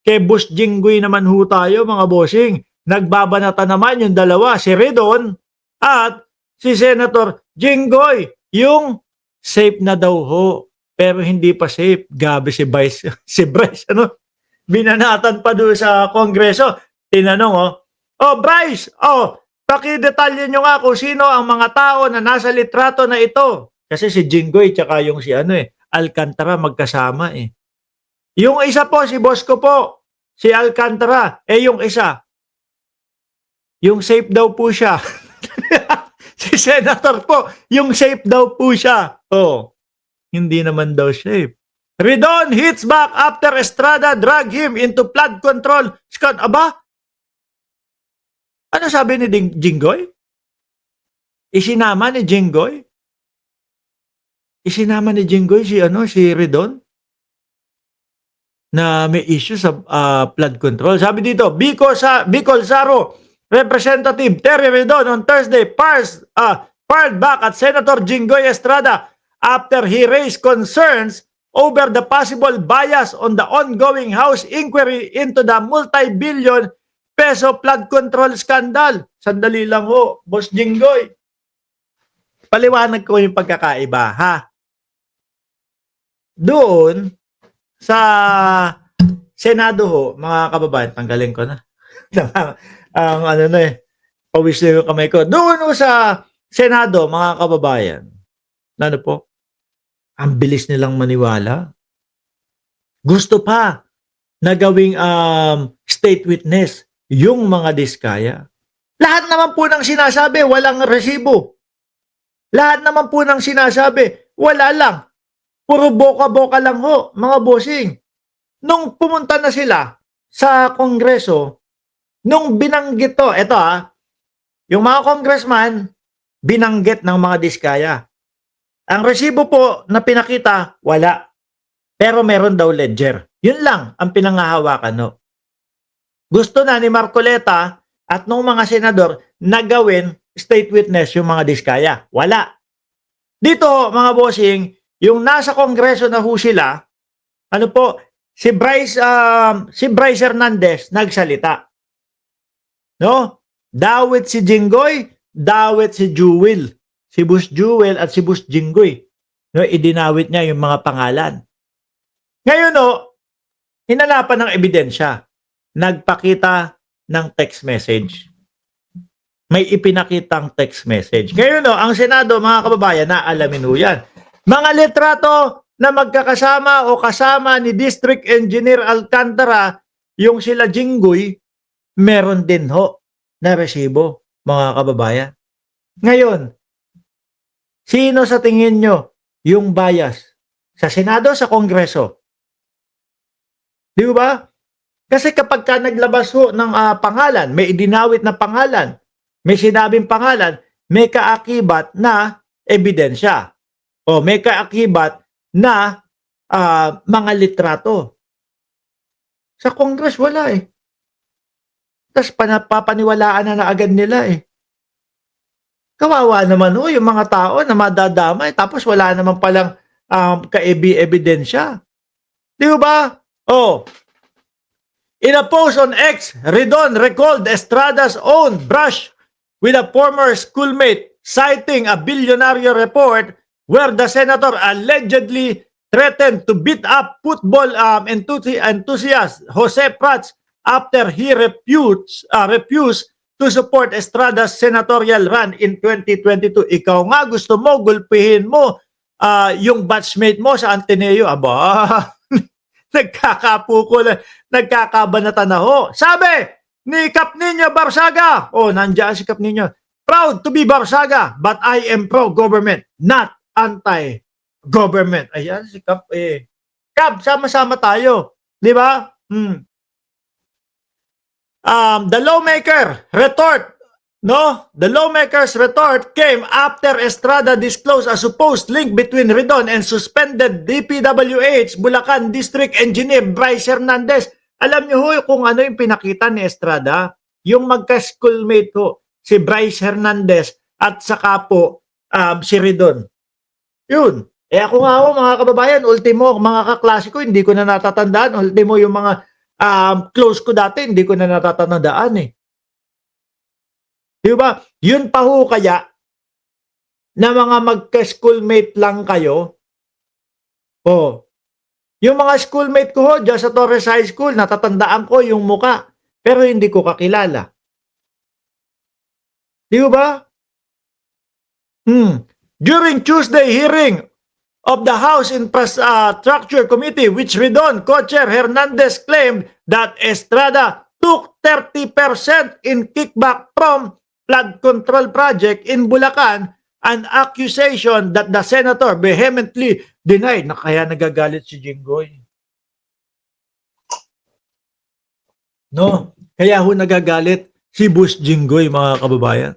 Kay Boss Jinggoy naman ho tayo mga bossing. Nagbabanata naman yung dalawa, si Redon at si Senator Jinggoy. Yung safe na daw ho. Pero hindi pa safe. Gabi si Bryce, si Bryce, ano? Binanatan pa doon sa Kongreso. Tinanong, Bryce, pakidetalye nyo nga kung sino ang mga tao na nasa litrato na ito. Kasi si Jinggoy tsaka yung si Alcantara magkasama eh. Yung isa po, si boss ko po, si Alcantara. Yung isa, yung safe daw po siya. Si Senator po, yung safe daw po siya. Hindi naman daw safe. Redon hits back after Estrada drag him into flood control. Scott, aba? Ano sabi ni Jinggoy? Isinama ni Jinggoy? Isinama ni Jinggoy si Redon? Na may issue sa flood control. Sabi dito, Bicol Saro, Representative Terry Redon on Thursday fired back at Senator Jinggoy Estrada after he raised concerns over the possible bias on the ongoing House inquiry into the multi-billion peso flood control scandal. Sandali lang ho, Boss Jinggoy. Paliwanag ko yung pagkakaiba, ha? Doon, sa Senado ho, mga kababayan, tanggalin ko na. Ang pawis na yung kamay ko. Doon ho sa Senado, mga kababayan, ano po? Ang bilis nilang maniwala. Gusto pa na gawing state witness yung mga diskaya. Lahat naman po ng sinasabi, walang resibo. Lahat naman po ng sinasabi, wala lang. Puro boka-boka lang ho, mga bossing. Nung pumunta na sila sa Kongreso, nung binanggit to, yung mga congressman, binanggit ng mga diskaya. Ang resibo po na pinakita, wala. Pero meron daw ledger. Yun lang ang pinangahawakan, no? Gusto na ni Marcoleta at nung mga senador na gawin state witness yung mga diskaya. Wala. Dito, mga bossing, yung nasa Kongreso na ho sila, si Bryce Hernandez nagsalita. No? Dawit si Jinggoy, dawit si Jewel. Si Boss Jewel at si Boss Jinggoy. No, idinawit niya yung mga pangalan. Ngayon, hinanapan ng ebidensya. Nagpakita ng text message. May ipinakitang text message. Ngayon, ang Senado, mga kababayan, naalamin ho yan. Mga litrato na magkakasama o kasama ni District Engineer Alcantara, yung sila Jinggoy, meron din ho na resibo, mga kababayan. Ngayon, sino sa tingin nyo yung bias? Sa Senado, sa Kongreso? Di ba? Kasi kapag ka naglabas ho ng pangalan, may idinawit na pangalan, may sinabing pangalan, may kaakibat na ebidensya. O may kaakibat na mga litrato. Sa Congress, wala eh. Tapos papaniwalaan na agad nila eh. Kawawa naman yung mga tao na madadamay tapos wala naman palang ebidensya. Di ba? In a post on X, Redon recalled Estrada's own brush with a former schoolmate, citing a billionaire report where the senator allegedly threatened to beat up football enthusiast Jose Prats after he refused to support Estrada's senatorial run in 2022. Ikaw nga gusto mo, gulpihin mo yung batchmate mo sa Ateneo. Aba, nagkakabanata na ho. Sabi ni Cap Niño Barsaga, nandiyan si Cap Niño, proud to be Barsaga, but I am pro-government, not anti-government. Ayan, si Cap Cap, sama-sama tayo. Di ba? The lawmaker retort, the lawmaker's retort came after Estrada disclosed a supposed link between Redon and suspended DPWH Bulacan District Engineer Bryce Hernandez. Alam niyo ho kung ano yung pinakita ni Estrada? Yung magka-schoolmate ho, si Bryce Hernandez at saka po si Redon. Yun. Ako nga ho, mga kababayan, ultimo, mga kaklase ko, hindi ko na natatandaan. Ultimo yung mga close ko dati, hindi ko na natatandaan eh. Di ba? Yun pa ho kaya na mga magka-schoolmate lang kayo. Oh, yung mga schoolmate ko ho dyan sa Torres High School, natatandaan ko yung muka, pero hindi ko kakilala. Di ba? During Tuesday hearing of the House Infrastructure Committee, which Ridon Co-Chair Hernandez claimed that Estrada took 30% in kickback from flood control project in Bulacan, an accusation that the senator vehemently denied. Na kaya nagagalit si Jinggoy. No, kaya ho nagagalit si Boss Jinggoy, mga kababayan.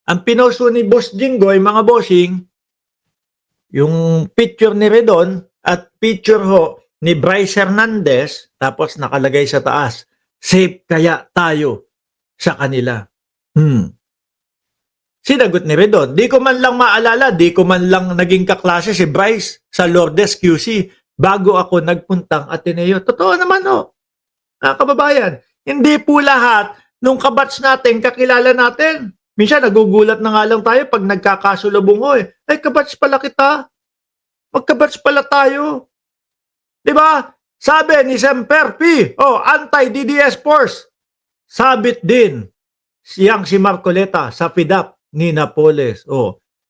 Ang pinost ni Boss Jinggoy, mga bossing, yung picture ni Redon at picture ho ni Bryce Hernandez, tapos nakalagay sa taas, safe kaya tayo sa kanila. Sinagot ni Redon, di ko man lang maalala, di ko man lang naging kaklase si Bryce sa Lourdes QC bago ako nagpuntang Ateneo. Totoo naman ho, kababayan. Hindi po lahat nung kabats natin kakilala natin. Minsan nagugulat na nga lang tayo pag nagkakasulubong ho eh. Ay, kabats pala kita. Magkabats pala tayo. Diba? Sabi ni Semper P. Anti-DDS Force. Sabit din siyang si Marcoleta sa PIDAP ni Napoles.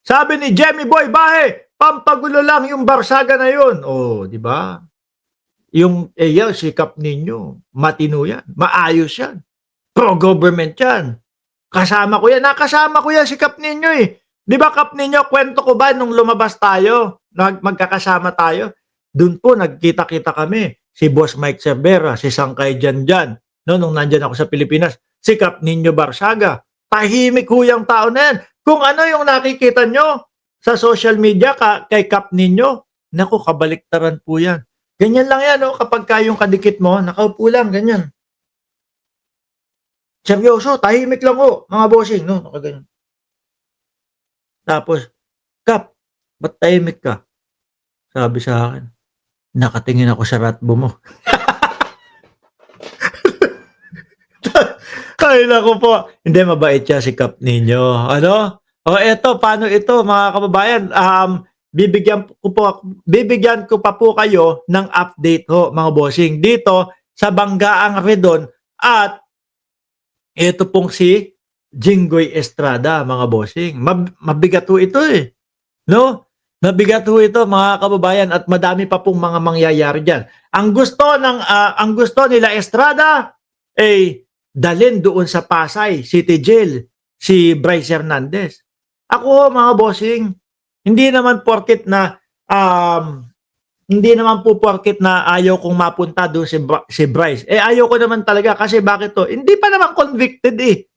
Sabi ni Jemmy Boy Bahe, pampagulo lang yung Barsaga na yun. Diba? Yung sikap ninyo, matino yan. Maayos yan. Pro-government yan. Kasama ko yan. Nakasama ko yan si Kap ninyo eh. Di ba Kap ninyo, kwento ko ba nung lumabas tayo, magkakasama tayo, doon po nagkita-kita kami. Si Boss Mike Cervera, si Sangkay Janjan, nung nandyan ako sa Pilipinas, si Kap ninyo Barsaga. Tahimik ho yung tao na yan. Kung ano yung nakikita nyo sa social media kay Kap ninyo, naku, kabaliktaran po yan. Ganyan lang yan, kapag kayong kadikit mo, nakaupo lang, ganyan. Seryoso, tahimik lang ho, mga bossing, no? Nakaganyan. Tapos, Kap, ba't tahimik ka? Sabi sa akin, nakatingin ako sa ratbo mo. Ay, naku po. Hindi, mabait siya si Kap ninyo. Ano? Eto, paano ito, mga kababayan? Bibigyan ko pa po kayo ng update ho, mga bossing. Dito, sa Banggaang Redon at ito pong si Jinggoy Estrada, mga bossing. Mabigat ho ito eh. No? Mabigat ho ito, mga kababayan, at madami pa pong mga mangyayari diyan. Ang gusto nila Estrada ay dalhin doon sa Pasay City Jail si Bryce Hernandez. Ako, mga bossing, hindi naman porket na ayaw kong mapunta doon si Bryce. Ayaw ko naman talaga kasi bakit to? Hindi pa naman convicted eh.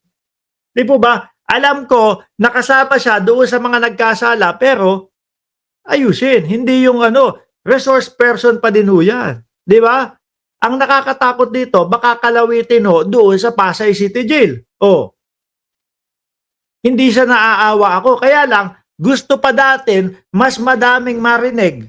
Di po ba? Alam ko, nakasama siya doon sa mga nagkasala pero ayusin. Hindi yung resource person pa din ho yan. Di ba? Ang nakakatakot dito, baka kalawitin ho doon sa Pasay City Jail. Hindi siya naaawa ako. Kaya lang, gusto pa natin mas madaming marinig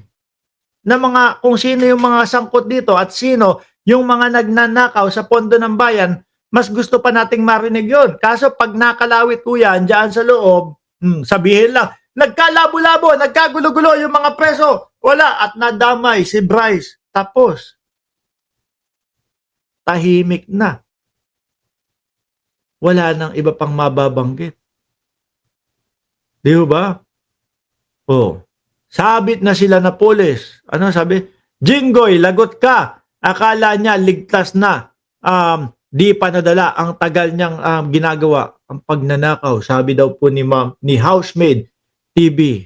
na kung sino yung mga sangkot dito at sino yung mga nagnanakaw sa pondo ng bayan, mas gusto pa nating marinig yun. Kaso pag nakalawit ko yan dyan sa loob, sabihin lang, nagkalabo-labo, nagkagulo-gulo yung mga preso. Wala, at nadamay si Bryce. Tapos, tahimik na. Wala nang iba pang mababanggit. Di ba? Sabit na sila na Napoles. Ano sabi? Jinggoy, lagot ka. Akala niya ligtas na. Di pa nadala ang tagal niyang ginagawa ang pagnanakaw. Sabi daw po ni Housemaid TV.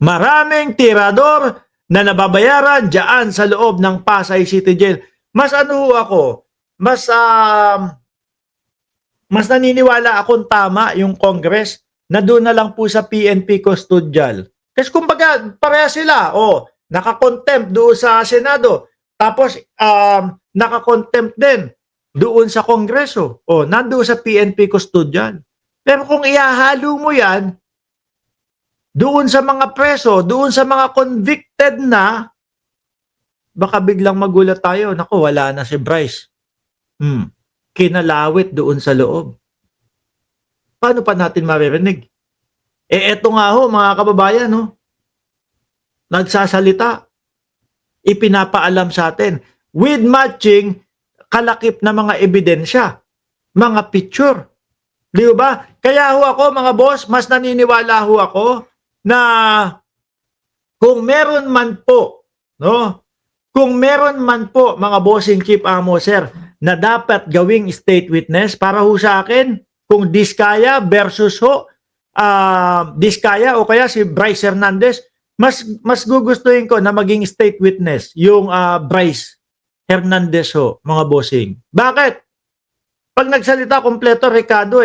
Maraming tirador na nababayaran diyan sa loob ng Pasay City Jail. Mas naniniwala akong tama yung Congress na doon na lang po sa PNP custodial. Kasi kumbaga, pareha sila. Nakakontempt doon sa Senado. Tapos, nakakontempt din doon sa Kongreso. Nandoon sa PNP custodial. Pero kung ihahalo mo yan, doon sa mga preso, doon sa mga convicted na, baka biglang magulat tayo, naku, wala na si Bryce. Kinalawit doon sa loob. Paano pa natin maririnig? Eto nga ho, mga kababayan, no? Nagsasalita, ipinapaalam sa atin, with matching, kalakip na mga ebidensya, mga picture. Di ba? Kaya ho ako, mga boss, mas naniniwala ho ako na kung meron man po, no? Kung meron man po, mga bossing chief amo, sir, na dapat gawing state witness, para ho sa akin, kung Diskaya versus ho, Diskaya o kaya si Bryce Hernandez, mas gugustuhin ko na maging state witness yung Bryce Hernandez ho, mga bossing. Bakit? Pag nagsalita kompleto Ricardo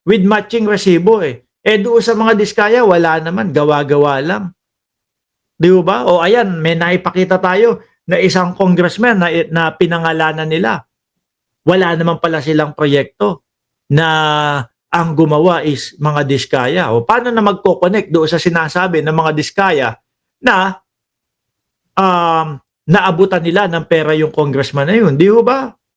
with matching resibo doon sa mga Diskaya wala naman, gawa-gawa lang. Di ba? O ayan, may naipakita tayo na isang congressman na pinangalanan nila. Wala naman pala silang proyekto na ang gumawa is mga Diskaya. O paano na magko-connect doon sa sinasabi ng mga Diskaya na naabutan nila ng pera yung congressman na yun? Di ba?